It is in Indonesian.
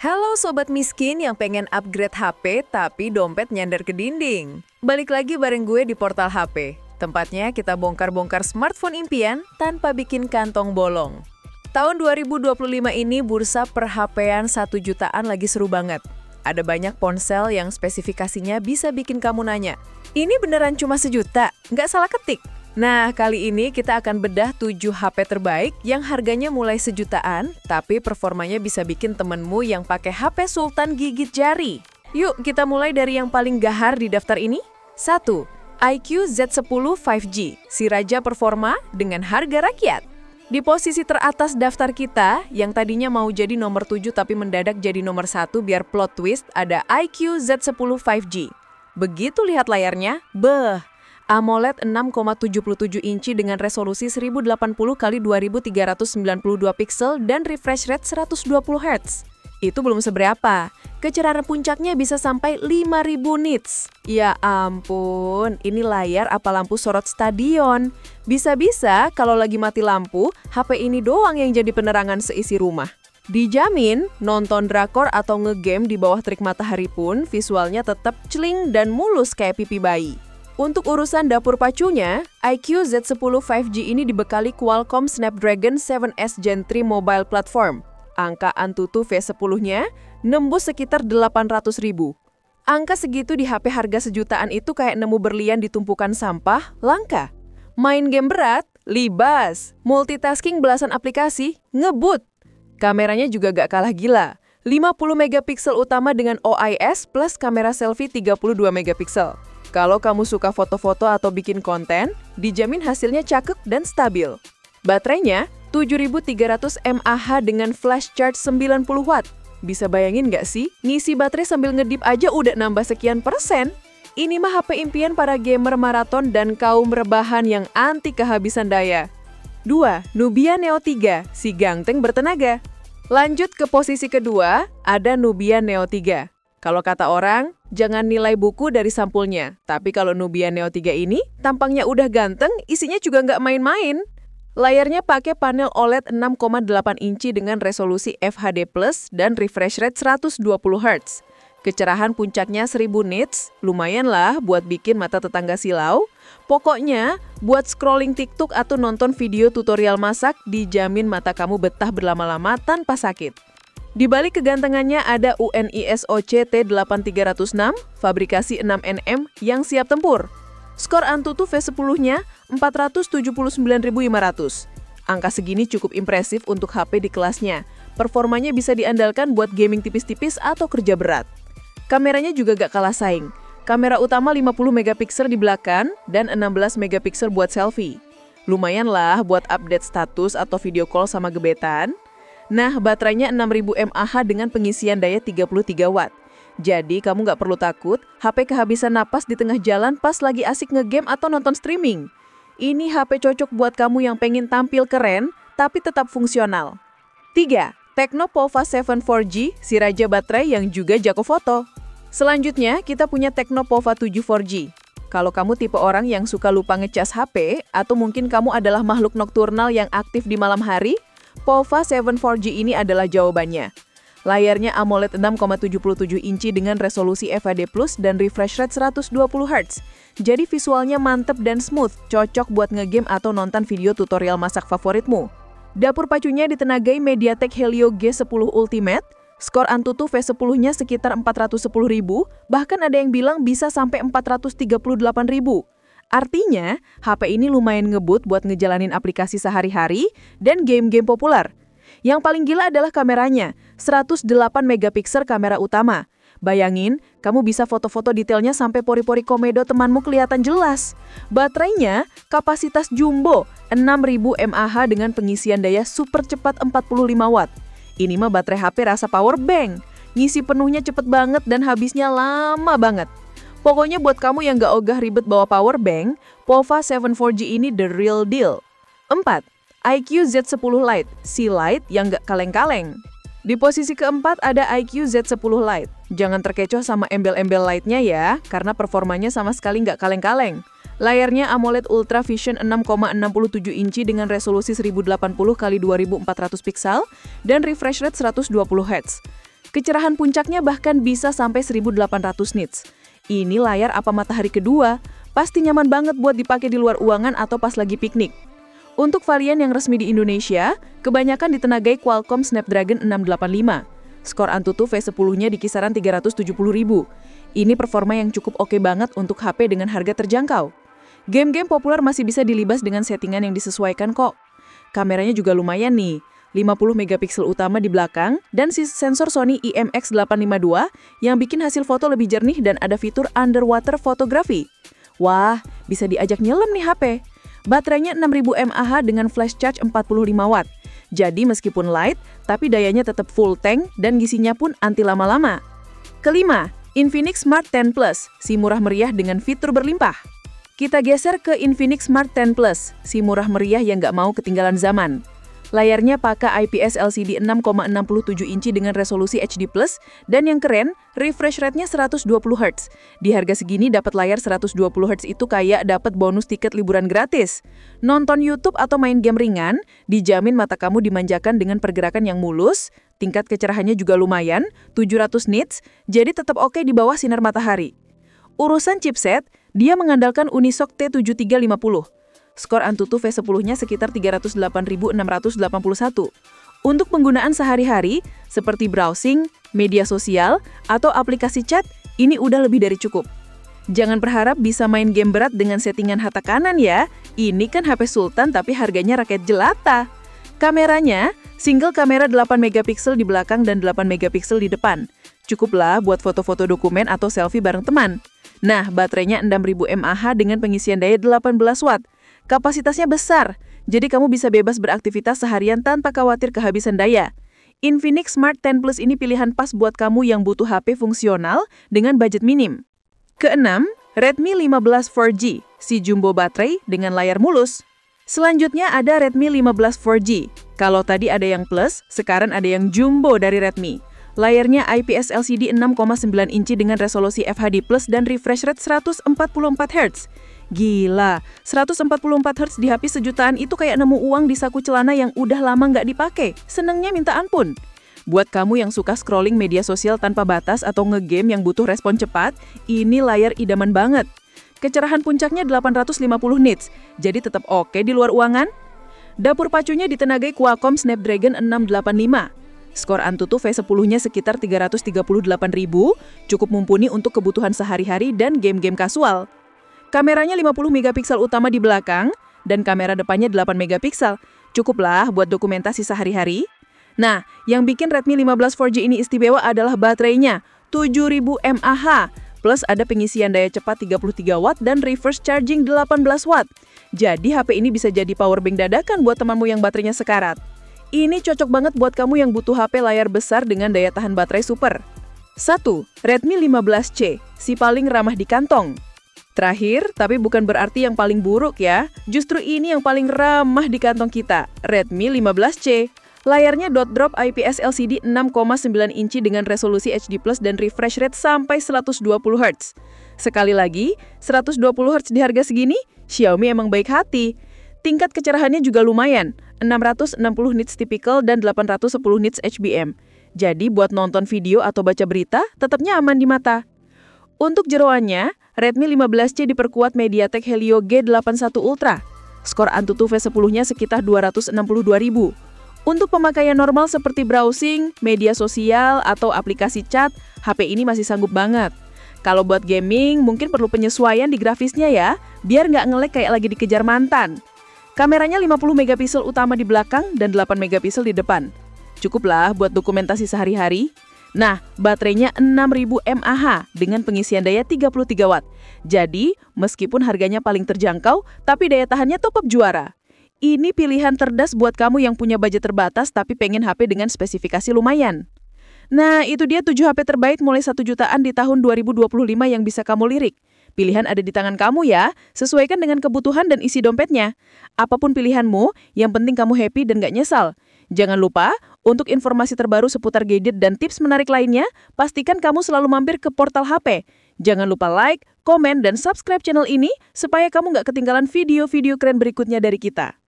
Halo Sobat Miskin yang pengen upgrade HP tapi dompet nyandar ke dinding. Balik lagi bareng gue di Portal HP. Tempatnya kita bongkar-bongkar smartphone impian tanpa bikin kantong bolong. Tahun 2025 ini bursa per-HP-an 1 jutaan lagi seru banget. Ada banyak ponsel yang spesifikasinya bisa bikin kamu nanya, ini beneran cuma 1 juta? Nggak salah ketik? Nah, kali ini kita akan bedah 7 HP terbaik yang harganya mulai 1 jutaan, tapi performanya bisa bikin temenmu yang pakai HP Sultan gigit jari. Yuk, kita mulai dari yang paling gahar di daftar ini. 1. iQOO Z10 5G, si raja performa dengan harga rakyat. Di posisi teratas daftar kita, yang tadinya mau jadi nomor 7 tapi mendadak jadi nomor 1 biar plot twist, ada iQOO Z10 5G. Begitu lihat layarnya, AMOLED 6,77 inci dengan resolusi 1080x2392 pixel dan refresh rate 120 Hz. Itu belum seberapa. Kecerahan puncaknya bisa sampai 5000 nits. Ya ampun, ini layar apa lampu sorot stadion. Bisa-bisa kalau lagi mati lampu, HP ini doang yang jadi penerangan seisi rumah. Dijamin, nonton drakor atau ngegame di bawah terik matahari pun visualnya tetap celing dan mulus kayak pipi bayi. Untuk urusan dapur pacunya, iQOO Z10 5G ini dibekali Qualcomm Snapdragon 7S Gen 3 mobile platform. Angka Antutu V10-nya nembus sekitar 800.000. Angka segitu di HP harga 1 jutaan itu kayak nemu berlian di tumpukan sampah, langka. Main game berat, libas. Multitasking belasan aplikasi, ngebut. Kameranya juga gak kalah gila. 50 megapiksel utama dengan OIS plus kamera selfie 32 megapiksel. Kalau kamu suka foto-foto atau bikin konten, dijamin hasilnya cakep dan stabil. Baterainya 7300 mAh dengan flash charge 90 watt. Bisa bayangin nggak sih? Ngisi baterai sambil ngedip aja udah nambah sekian persen. Ini mah HP impian para gamer maraton dan kaum rebahan yang anti kehabisan daya. 2. Nubia Neo 3, si ganteng bertenaga. Lanjut ke posisi kedua, ada Nubia Neo 3. Kalau kata orang, jangan nilai buku dari sampulnya. Tapi kalau Nubia Neo 3 ini, tampangnya udah ganteng, isinya juga nggak main-main. Layarnya pakai panel OLED 6,8 inci dengan resolusi FHD+, dan refresh rate 120 Hz. Kecerahan puncaknya 1000 nits, lumayan lah buat bikin mata tetangga silau. Pokoknya, buat scrolling TikTok atau nonton video tutorial masak, dijamin mata kamu betah berlama-lama tanpa sakit. Di balik kegantengannya ada UNISOC T8306, fabrikasi 6nm yang siap tempur. Skor Antutu V10-nya 479.500. Angka segini cukup impresif untuk HP di kelasnya. Performanya bisa diandalkan buat gaming tipis-tipis atau kerja berat. Kameranya juga gak kalah saing. Kamera utama 50 megapiksel di belakang dan 16 megapiksel buat selfie. Lumayan lah buat update status atau video call sama gebetan. Nah, baterainya 6000 mAh dengan pengisian daya 33 watt. Jadi, kamu nggak perlu takut HP kehabisan napas di tengah jalan pas lagi asik ngegame atau nonton streaming. Ini HP cocok buat kamu yang pengen tampil keren, tapi tetap fungsional. 3. Tecno Pova 7 4G, si raja baterai yang juga jago foto. Selanjutnya, kita punya Tecno Pova 7 4G. Kalau kamu tipe orang yang suka lupa ngecas HP, atau mungkin kamu adalah makhluk nokturnal yang aktif di malam hari, Pova 7 4G ini adalah jawabannya. Layarnya AMOLED 6,77 inci dengan resolusi FHD+ dan refresh rate 120 Hz. Jadi visualnya mantep dan smooth, cocok buat ngegame atau nonton video tutorial masak favoritmu. Dapur pacunya ditenagai MediaTek Helio G10 Ultimate. Skor Antutu V10-nya sekitar 410.000, bahkan ada yang bilang bisa sampai 438.000. Artinya, HP ini lumayan ngebut buat ngejalanin aplikasi sehari-hari dan game-game populer. Yang paling gila adalah kameranya, 108 megapiksel kamera utama. Bayangin, kamu bisa foto-foto detailnya sampai pori-pori komedo temanmu kelihatan jelas. Baterainya, kapasitas jumbo, 6000 mAh dengan pengisian daya super cepat 45 watt. Ini mah baterai HP rasa power bank. Ngisi penuhnya cepet banget dan habisnya lama banget. Pokoknya buat kamu yang gak ogah ribet bawa power bank, Pova 7 4G ini the real deal. 4. iQOO Z10 Lite, si Lite yang gak kaleng-kaleng. Di posisi keempat ada iQOO Z10 Lite. Jangan terkecoh sama embel-embel Lite-nya ya, karena performanya sama sekali gak kaleng-kaleng. Layarnya AMOLED Ultra Vision 6,67 inci dengan resolusi 1080x2400 pixel dan refresh rate 120 Hz. Kecerahan puncaknya bahkan bisa sampai 1800 nits. Ini layar apa matahari kedua, pasti nyaman banget buat dipakai di luar ruangan atau pas lagi piknik. Untuk varian yang resmi di Indonesia, kebanyakan ditenagai Qualcomm Snapdragon 685. Skor Antutu V10-nya di kisaran 370.000. Ini performa yang cukup oke banget untuk HP dengan harga terjangkau. Game-game populer masih bisa dilibas dengan settingan yang disesuaikan kok. Kameranya juga lumayan nih, 50 megapiksel utama di belakang dan sensor Sony IMX852 yang bikin hasil foto lebih jernih dan ada fitur underwater photography. Wah, bisa diajak nyelam nih HP. Baterainya 6000 mAh dengan flash charge 45 watt. Jadi meskipun light, tapi dayanya tetap full tank dan gisinya pun anti lama-lama. Kelima, Infinix Smart 10 Plus, si murah meriah dengan fitur berlimpah. Kita geser ke Infinix Smart 10 Plus, si murah meriah yang nggak mau ketinggalan zaman. Layarnya pakai IPS LCD 6,67 inci dengan resolusi HD+, dan yang keren, refresh rate-nya 120 Hz. Di harga segini dapat layar 120 Hz itu kayak dapat bonus tiket liburan gratis. Nonton YouTube atau main game ringan, dijamin mata kamu dimanjakan dengan pergerakan yang mulus, tingkat kecerahannya juga lumayan, 700 nits, jadi tetap oke di bawah sinar matahari. Urusan chipset, dia mengandalkan Unisoc T7350. Skor Antutu V10-nya sekitar 308.681. Untuk penggunaan sehari-hari, seperti browsing, media sosial, atau aplikasi chat, ini udah lebih dari cukup. Jangan berharap bisa main game berat dengan settingan hata kanan ya. Ini kan HP Sultan tapi harganya rakyat jelata. Kameranya, single kamera 8 megapiksel di belakang dan 8 megapiksel di depan. Cukuplah buat foto-foto dokumen atau selfie bareng teman. Nah, baterainya 6000 mAh dengan pengisian daya 18 watt. Kapasitasnya besar, jadi kamu bisa bebas beraktivitas seharian tanpa khawatir kehabisan daya. Infinix Smart 10 Plus ini pilihan pas buat kamu yang butuh HP fungsional dengan budget minim. Keenam, Redmi 15 4G, si jumbo baterai dengan layar mulus. Selanjutnya ada Redmi 15 4G. Kalau tadi ada yang Plus, sekarang ada yang jumbo dari Redmi. Layarnya IPS LCD 6,9 inci dengan resolusi FHD+ dan refresh rate 144 Hz. Gila, 144 Hz di HP sejutaan itu kayak nemu uang di saku celana yang udah lama nggak dipakai. Senengnya minta ampun. Buat kamu yang suka scrolling media sosial tanpa batas atau ngegame yang butuh respon cepat, ini layar idaman banget. Kecerahan puncaknya 850 nits, jadi tetap oke di luar ruangan. Dapur pacunya ditenagai Qualcomm Snapdragon 685. Skor Antutu V10-nya sekitar 338.000, cukup mumpuni untuk kebutuhan sehari-hari dan game-game kasual. Kameranya 50 megapiksel utama di belakang, dan kamera depannya 8 megapiksel. Cukuplah buat dokumentasi sehari-hari. Nah, yang bikin Redmi 15 4G ini istimewa adalah baterainya, 7000 mAh, plus ada pengisian daya cepat 33 watt dan reverse charging 18 watt. Jadi HP ini bisa jadi powerbank dadakan buat temanmu yang baterainya sekarat. Ini cocok banget buat kamu yang butuh HP layar besar dengan daya tahan baterai super. 1. Redmi 15C, si paling ramah di kantong. Terakhir, tapi bukan berarti yang paling buruk ya. Justru ini yang paling ramah di kantong kita, Redmi 15C. Layarnya dot drop IPS LCD 6,9 inci dengan resolusi HD+ dan refresh rate sampai 120 Hz. Sekali lagi, 120 Hz di harga segini, Xiaomi emang baik hati. Tingkat kecerahannya juga lumayan, 660 nits typical dan 810 nits HBM. Jadi buat nonton video atau baca berita, tetap nyaman di mata. Untuk jeroannya, Redmi 15C diperkuat MediaTek Helio G81 Ultra. Skor Antutu V10-nya sekitar 262.000. Untuk pemakaian normal seperti browsing, media sosial, atau aplikasi chat, HP ini masih sanggup banget. Kalau buat gaming, mungkin perlu penyesuaian di grafisnya ya, biar nggak nge-lag kayak lagi dikejar mantan. Kameranya 50 megapiksel utama di belakang dan 8 megapiksel di depan. Cukuplah buat dokumentasi sehari-hari. Nah, baterainya 6000 mAh dengan pengisian daya 33 watt. Jadi, meskipun harganya paling terjangkau, tapi daya tahannya top juara. Ini pilihan cerdas buat kamu yang punya budget terbatas tapi pengen HP dengan spesifikasi lumayan. Nah, itu dia 7 HP terbaik mulai 1 jutaan di tahun 2025 yang bisa kamu lirik. Pilihan ada di tangan kamu ya, sesuaikan dengan kebutuhan dan isi dompetnya. Apapun pilihanmu, yang penting kamu happy dan gak nyesal. Jangan lupa, untuk informasi terbaru seputar gadget dan tips menarik lainnya, pastikan kamu selalu mampir ke Portal HP. Jangan lupa like, komen, dan subscribe channel ini supaya kamu gak ketinggalan video-video keren berikutnya dari kita.